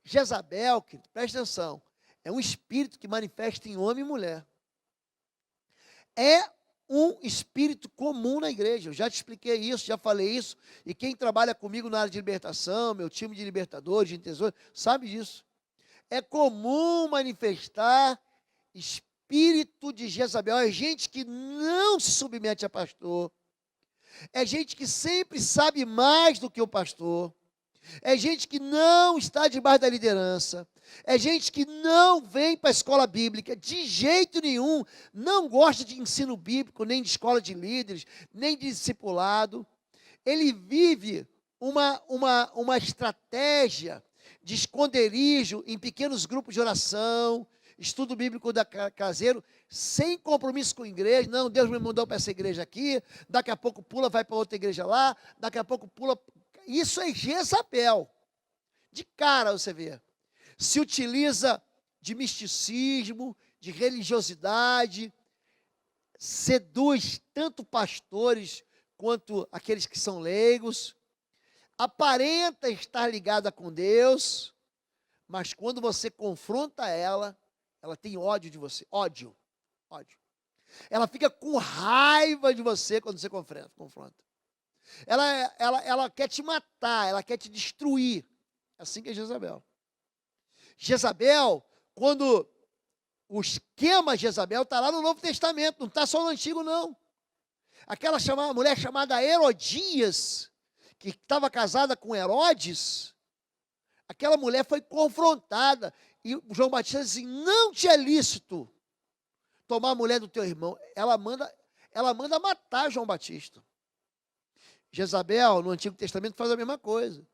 Jezabel, presta atenção, é um espírito que manifesta em homem e mulher. É um espírito comum na igreja. Eu já te expliquei isso, já falei isso. E quem trabalha comigo na área de libertação, meu time de libertadores, de intercessores, sabe disso. É comum manifestar espírito de Jezabel. É gente que não se submete a pastor. É gente que sempre sabe mais do que o pastor. É gente que não está debaixo da liderança. É gente que não vem para a escola bíblica, de jeito nenhum. Não gosta de ensino bíblico, nem de escola de líderes, nem de discipulado. Ele vive uma estratégia de esconderijo em pequenos grupos de oração, estudo bíblico caseiro, sem compromisso com a igreja. Não, Deus me mandou para essa igreja aqui, daqui a pouco pula, vai para outra igreja lá, daqui a pouco pula. Isso é Jezabel. De cara você vê. Se utiliza de misticismo, de religiosidade, seduz tanto pastores quanto aqueles que são leigos, aparenta estar ligada com Deus, mas quando você confronta ela, ela tem ódio de você, ódio. Ela fica com raiva de você quando você confronta. Ela quer te matar, ela quer te destruir. Assim que é Jezabel. Jezabel, quando o esquema Jezabel está lá no Novo Testamento, não está só no Antigo, não. Aquela mulher chamada Herodias, que estava casada com Herodes, aquela mulher foi confrontada. E João Batista disse assim: não te é lícito tomar a mulher do teu irmão. Ela manda matar João Batista. Jezabel, no Antigo Testamento, faz a mesma coisa.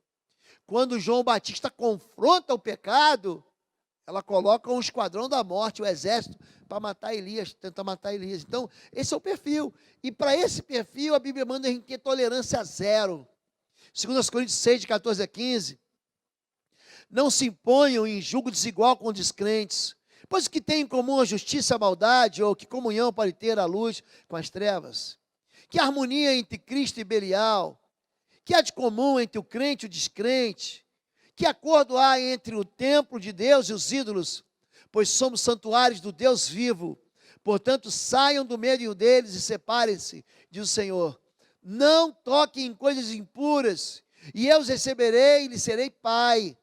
Quando João Batista confronta o pecado, ela coloca um esquadrão da morte, o exército, para matar Elias, tentar matar Elias. Então, esse é o perfil. E para esse perfil, a Bíblia manda a gente ter tolerância zero. 2 Coríntios 6, de 14 a 15. Não se imponham em julgo desigual com os descrentes, pois o que tem em comum a justiça e a maldade, ou que comunhão pode ter a luz com as trevas? Que harmonia entre Cristo e Belial? Que há de comum entre o crente e o descrente? Que acordo há entre o templo de Deus e os ídolos? Pois somos santuários do Deus vivo. Portanto, saiam do meio deles e separem-se, diz o Senhor. Não toquem em coisas impuras, e eu os receberei e lhes serei pai.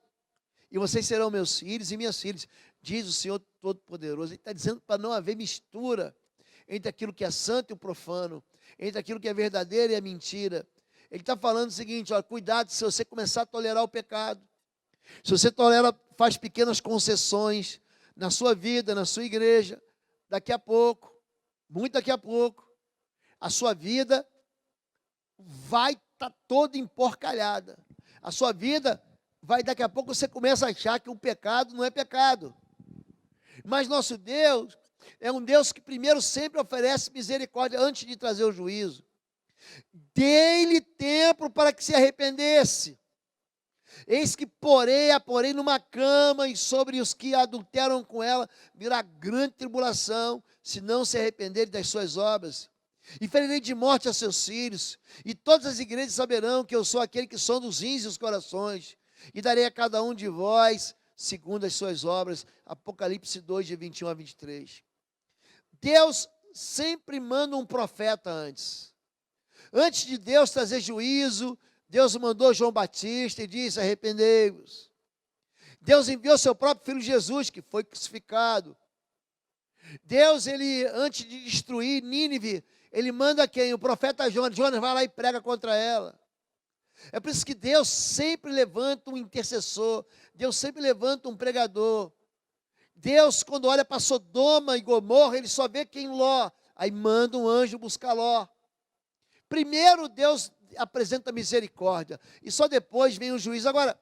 E vocês serão meus filhos e minhas filhas, diz o Senhor Todo-Poderoso. Ele está dizendo para não haver mistura entre aquilo que é santo e o profano, entre aquilo que é verdadeiro e a mentira. Ele está falando o seguinte: ó, cuidado se você começar a tolerar o pecado. Se você faz pequenas concessões na sua vida, na sua igreja, daqui a pouco, muito daqui a pouco, a sua vida vai estar toda emporcalhada. A sua vida daqui a pouco você começa a achar que o pecado não é pecado. Mas nosso Deus é um Deus que primeiro sempre oferece misericórdia antes de trazer o juízo. Dê-lhe tempo para que se arrependesse. Eis que a porém numa cama, e sobre os que adulteram com ela virá grande tribulação, se não se arrependerem das suas obras. E ferirei de morte a seus filhos, e todas as igrejas saberão que eu sou aquele que sonda os rins e os corações, e darei a cada um de vós segundo as suas obras. Apocalipse 2, de 21 a 23. Deus sempre manda um profeta antes. Antes de Deus trazer juízo, Deus mandou João Batista e disse: arrependei-vos. Deus enviou seu próprio filho Jesus, que foi crucificado. Deus, antes de destruir Nínive, ele manda quem? O profeta Jonas. Jonas vai lá e prega contra ela. É por isso que Deus sempre levanta um intercessor. Deus sempre levanta um pregador. Deus, quando olha para Sodoma e Gomorra, ele só vê quem? Ló. Aí manda um anjo buscar Ló. Primeiro Deus apresenta misericórdia, e só depois vem o juízo. Agora,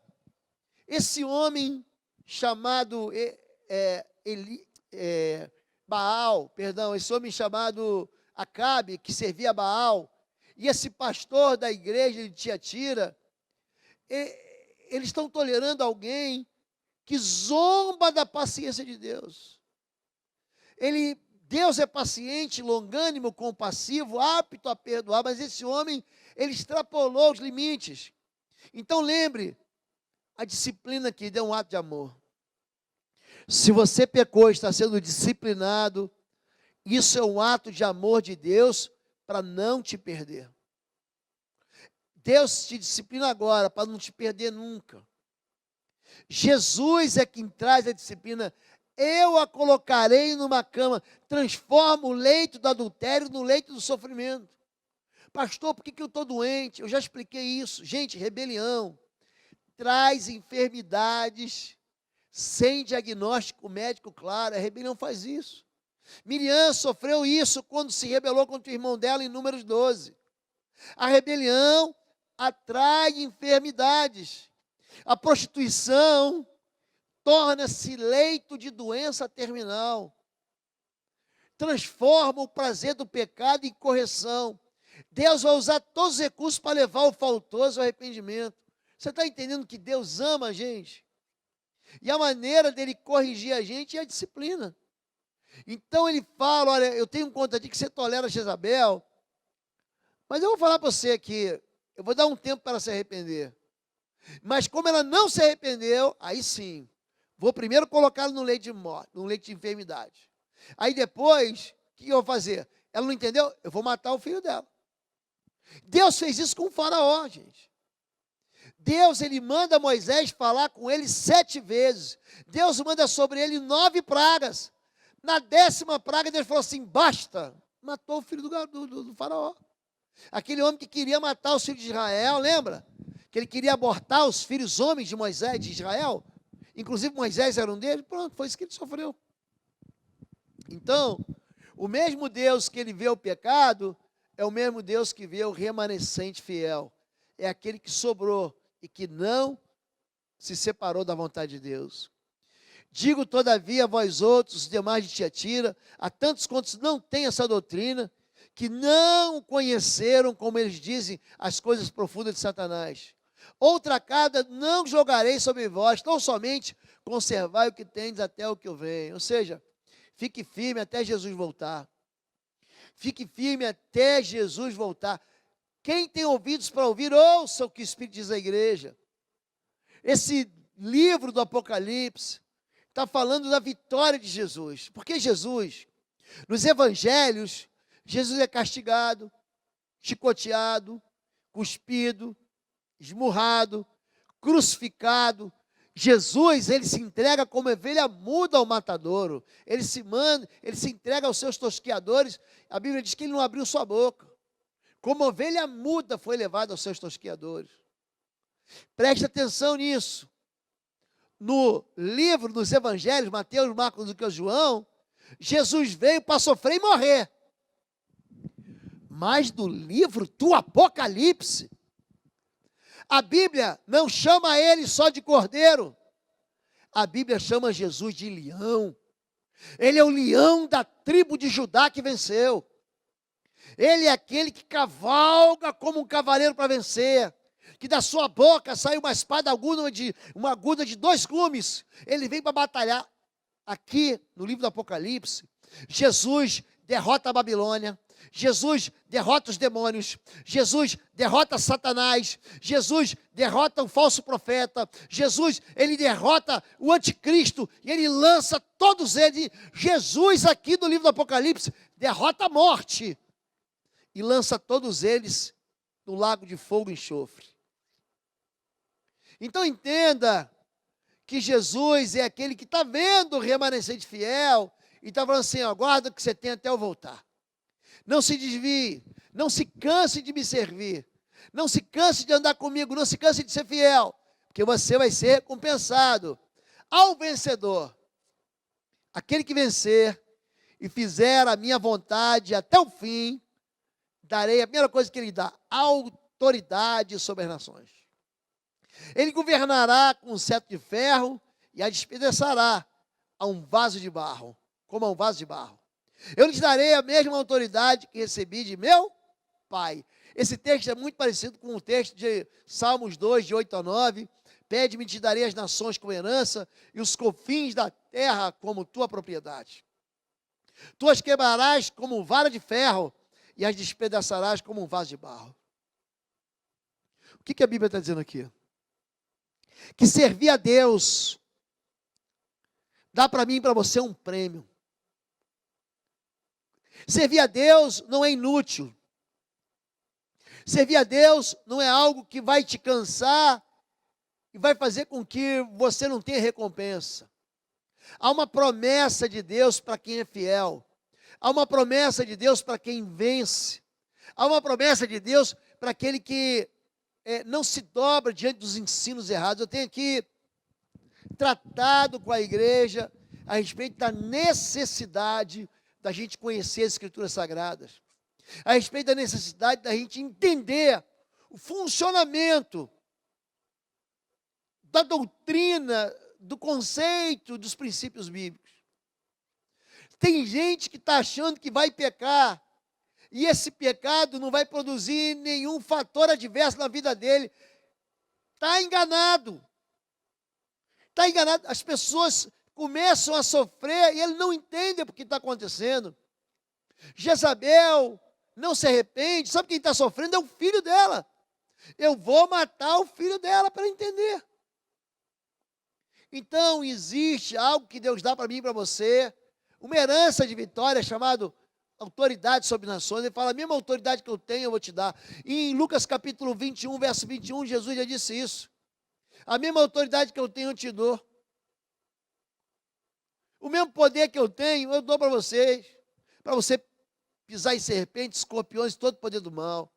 esse homem chamado esse homem chamado Acabe, que servia a Baal, e esse pastor da igreja de Tiatira, eles estão tolerando alguém que zomba da paciência de Deus. Deus é paciente, longânimo, compassivo, apto a perdoar, mas esse homem, ele extrapolou os limites. Então lembre, a disciplina aqui é um ato de amor. Se você pecou, está sendo disciplinado, Isso é um ato de amor de Deus para não te perder. Deus te disciplina agora para não te perder nunca. Jesus é quem traz a disciplina. Eu a colocarei numa cama. Transforma o leito do adultério no leito do sofrimento. Pastor, por que eu estou doente? Eu já expliquei isso. Gente, rebelião traz enfermidades sem diagnóstico médico claro. A rebelião faz isso. Miriam sofreu isso quando se rebelou contra o irmão dela em Números 12. A rebelião atrai enfermidades. A prostituição torna-se leito de doença terminal. Transforma o prazer do pecado em correção. Deus vai usar todos os recursos para levar o faltoso ao arrependimento. Você está entendendo que Deus ama a gente? E a maneira dele corrigir a gente é a disciplina. Então ele fala, olha, eu tenho conta de que você tolera Jezabel, mas eu vou falar para você aqui, eu vou dar um tempo para ela se arrepender. Mas como ela não se arrependeu, aí sim, vou primeiro colocá-la no leito de morte, no leito de enfermidade. Aí depois, o que eu vou fazer? Ela não entendeu? Eu vou matar o filho dela. Deus fez isso com o faraó, gente. Deus, ele manda Moisés falar com ele 7 vezes. Deus manda sobre ele 9 pragas. Na 10ª praga, Deus falou assim, basta. Matou o filho do faraó. Aquele homem que queria matar os filhos de Israel, lembra? Que ele queria abortar os filhos homens de Moisés, de Israel. Inclusive Moisés era um deles. Pronto, foi isso que ele sofreu. Então, o mesmo Deus que ele vê o pecado, é o mesmo Deus que vê o remanescente fiel. É aquele que sobrou e que não se separou da vontade de Deus. Digo, todavia, a vós outros, os demais de Tiatira, a tantos quantos não têm essa doutrina, que não conheceram, como eles dizem, as coisas profundas de Satanás. Outra carga não jogarei sobre vós, tão somente conservai o que tendes até o que eu venho. Ou seja, fique firme até Jesus voltar. Fique firme até Jesus voltar. Quem tem ouvidos para ouvir, ouça o que o Espírito diz à igreja. Esse livro do Apocalipse está falando da vitória de Jesus. Porque Jesus, nos evangelhos, Jesus é castigado, chicoteado, cuspido, esmurrado, crucificado. Jesus, ele se entrega como ovelha muda ao matadouro. Ele se entrega aos seus tosqueadores. A Bíblia diz que ele não abriu sua boca. Como ovelha muda foi levado aos seus tosqueadores. Preste atenção nisso. No livro dos evangelhos, Mateus, Marcos, Lucas e João, Jesus veio para sofrer e morrer. Mas no livro do Apocalipse, a Bíblia não chama ele só de cordeiro. A Bíblia chama Jesus de leão. Ele é o leão da tribo de Judá que venceu. Ele é aquele que cavalga como um cavaleiro para vencer. Que da sua boca sai uma espada aguda uma aguda de 2 gumes. Ele vem para batalhar. Aqui no livro do Apocalipse, Jesus derrota a Babilônia. Jesus derrota os demônios, Jesus derrota Satanás, Jesus derrota o falso profeta, Jesus, ele derrota o anticristo e ele lança todos eles. Jesus aqui no livro do Apocalipse derrota a morte e lança todos eles no lago de fogo e enxofre. Então entenda que Jesus é aquele que está vendo o remanescente fiel e está falando assim, aguarda o que você tem até eu voltar. Não se desvie, não se canse de me servir, não se canse de andar comigo, não se canse de ser fiel, porque você vai ser recompensado. Ao vencedor, aquele que vencer e fizer a minha vontade até o fim, darei a primeira coisa que ele dá, autoridade sobre as nações. Ele governará com um cetro de ferro e a despedaçará a um vaso de barro, como a um vaso de barro. Eu lhes darei a mesma autoridade que recebi de meu Pai. Esse texto é muito parecido com o texto de Salmos 2, de 8 a 9. Pede-me, te darei as nações como herança e os confins da terra como tua propriedade. Tu as quebrarás como vara de ferro e as despedaçarás como um vaso de barro. O que a Bíblia está dizendo aqui? Que servir a Deus dá para mim e para você um prêmio. Servir a Deus não é inútil. Servir a Deus não é algo que vai te cansar e vai fazer com que você não tenha recompensa. Há uma promessa de Deus para quem é fiel. Há uma promessa de Deus para quem vence. Há uma promessa de Deus para aquele que não se dobra diante dos ensinos errados. Eu tenho aqui tratado com a igreja a respeito da necessidade da gente conhecer as Escrituras Sagradas, a respeito da necessidade da gente entender o funcionamento da doutrina, do conceito, dos princípios bíblicos. Tem gente que está achando que vai pecar, e esse pecado não vai produzir nenhum fator adverso na vida dele. Está enganado. Está enganado. As pessoas começam a sofrer e ele não entende o que está acontecendo. Jezabel não se arrepende. Sabe quem está sofrendo? É o filho dela. Eu vou matar o filho dela para entender. Então, existe algo que Deus dá para mim e para você, uma herança de vitória chamada autoridade sobre nações. Ele fala, a mesma autoridade que eu tenho, eu vou te dar. E em Lucas capítulo 21, verso 21, Jesus já disse isso. A mesma autoridade que eu tenho, eu te dou. O mesmo poder que eu tenho, eu dou para vocês. Para você pisar em serpentes, escorpiões, todo o poder do mal.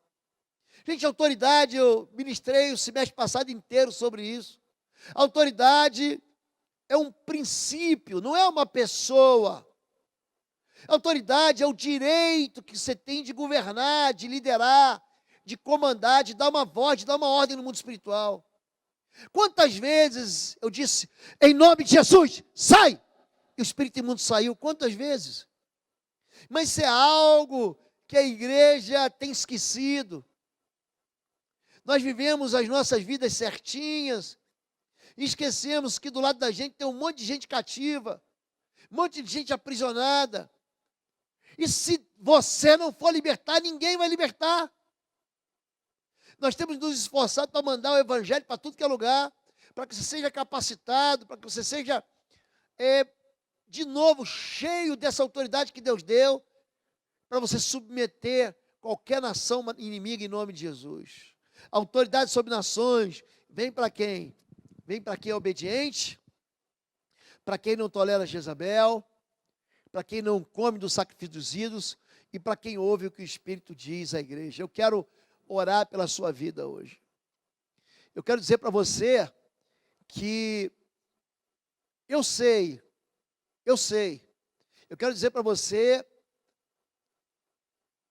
Gente, autoridade, eu ministrei o semestre passado inteiro sobre isso. Autoridade é um princípio, não é uma pessoa. Autoridade é o direito que você tem de governar, de liderar, de comandar, de dar uma voz, de dar uma ordem no mundo espiritual. Quantas vezes eu disse, em nome de Jesus, sai! E o espírito imundo saiu, quantas vezes? Mas isso é algo que a igreja tem esquecido. Nós vivemos as nossas vidas certinhas, e esquecemos que do lado da gente tem um monte de gente cativa, um monte de gente aprisionada. E se você não for libertar, ninguém vai libertar. Nós temos nos esforçado para mandar o evangelho para tudo que é lugar, para que você seja capacitado, para que você seja, de novo, cheio dessa autoridade que Deus deu, para você submeter qualquer nação inimiga em nome de Jesus. A autoridade sobre nações vem para quem? Vem para quem é obediente, para quem não tolera Jezabel, para quem não come do sacrifício dos ídolos e para quem ouve o que o Espírito diz à igreja. Eu quero orar pela sua vida hoje. Eu quero dizer para você que eu quero dizer para você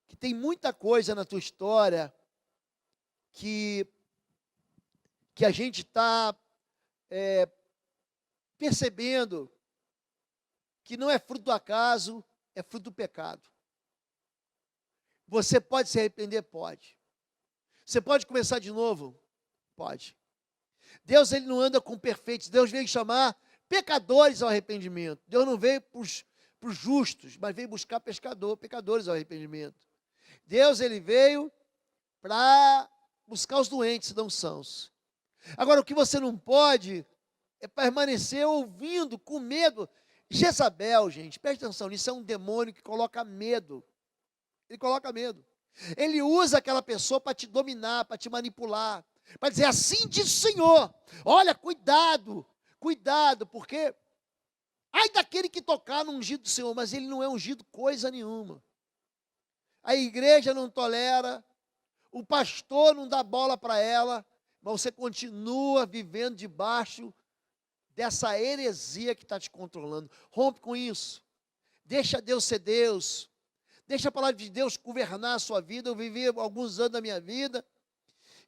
que tem muita coisa na tua história que a gente está percebendo que não é fruto do acaso, é fruto do pecado. Você pode se arrepender? Pode. Você pode começar de novo? Pode. Deus, ele não anda com perfeitos. Deus veio chamar pecadores ao arrependimento. Deus não veio para os justos, mas veio buscar pecadores ao arrependimento. Deus, ele veio para buscar os doentes, não sãos. Agora, o que você não pode é permanecer ouvindo, com medo. Jezabel, gente, preste atenção, isso é um demônio que coloca medo. Ele coloca medo. Ele usa aquela pessoa para te dominar, para te manipular, para dizer, assim diz o Senhor. Olha, cuidado, porque ai daquele que tocar no ungido do Senhor, mas ele não é ungido coisa nenhuma. A igreja não tolera, o pastor não dá bola para ela, mas você continua vivendo debaixo dessa heresia que está te controlando. Rompe com isso. Deixa Deus ser Deus. Deixa a palavra de Deus governar a sua vida. Eu vivi alguns anos da minha vida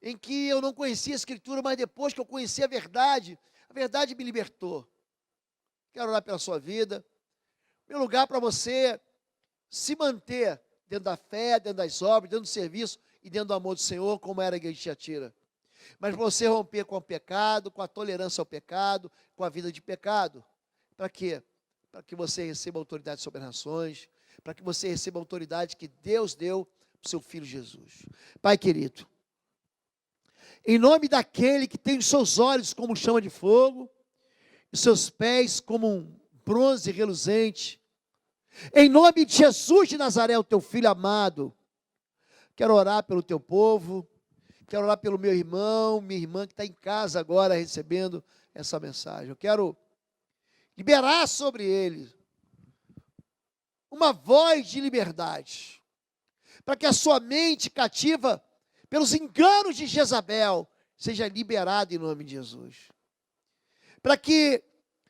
em que eu não conhecia a Escritura, mas depois que eu conheci a verdade me libertou. Quero orar pela sua vida. Em primeiro lugar, para você se manter dentro da fé, dentro das obras, dentro do serviço e dentro do amor do Senhor, como era a igreja de Tiatira. Mas para você romper com o pecado, com a tolerância ao pecado, com a vida de pecado. Para quê? Para que você receba autoridade sobre as nações, para que você receba a autoridade que Deus deu para o seu Filho Jesus. Pai querido, em nome daquele que tem os seus olhos como chama de fogo, os seus pés como um bronze reluzente, Em nome de Jesus de Nazaré, o teu filho amado, quero orar pelo teu povo, quero orar pelo meu irmão, minha irmã que está em casa agora recebendo essa mensagem. Eu quero liberar sobre ele uma voz de liberdade, para que a sua mente cativa pelos enganos de Jezabel seja liberada em nome de Jesus. Para que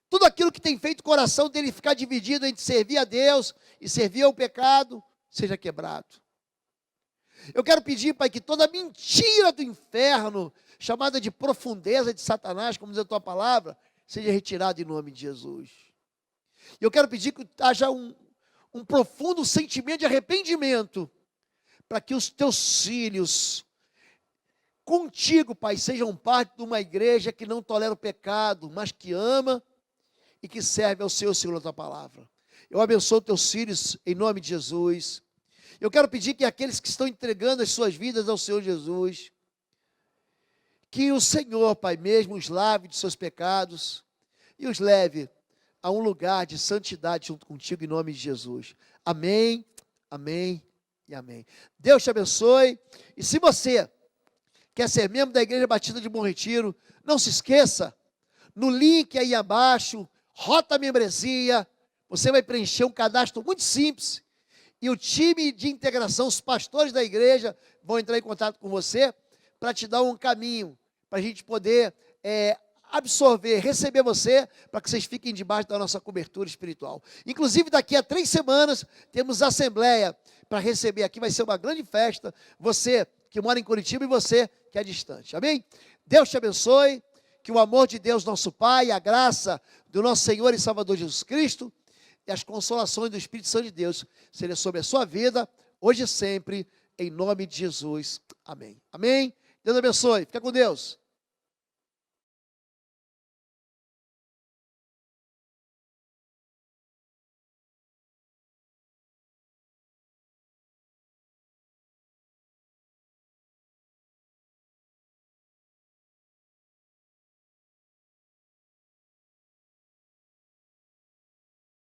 tudo aquilo que tem feito o coração dele ficar dividido entre servir a Deus e servir ao pecado, seja quebrado. Eu quero pedir, Pai, que toda mentira do inferno, chamada de profundeza de Satanás, como diz a tua palavra, seja retirada em nome de Jesus. E eu quero pedir que haja um profundo sentimento de arrependimento, para que os teus filhos, contigo, Pai, sejam parte de uma igreja que não tolera o pecado, mas que ama e que serve ao Senhor segundo a tua palavra. Eu abençoo teus filhos em nome de Jesus. Eu quero pedir que aqueles que estão entregando as suas vidas ao Senhor Jesus, que o Senhor, Pai, mesmo os lave de seus pecados e os leve a um lugar de santidade junto contigo em nome de Jesus. Amém, amém e amém. Deus te abençoe. E se você quer ser membro da Igreja Batista de Bom Retiro, não se esqueça, no link aí abaixo, Rota Membresia, você vai preencher um cadastro muito simples, e o time de integração, os pastores da igreja, vão entrar em contato com você, para te dar um caminho, para a gente poder absorver, receber você, para que vocês fiquem debaixo da nossa cobertura espiritual. Inclusive, daqui a 3 semanas, temos assembleia para receber aqui, vai ser uma grande festa, você que mora em Curitiba e você que é distante, amém? Deus te abençoe, que o amor de Deus, nosso Pai, a graça do nosso Senhor e Salvador Jesus Cristo, e as consolações do Espírito Santo de Deus, seja sobre a sua vida, hoje e sempre, em nome de Jesus, amém. Amém? Deus abençoe, fica com Deus.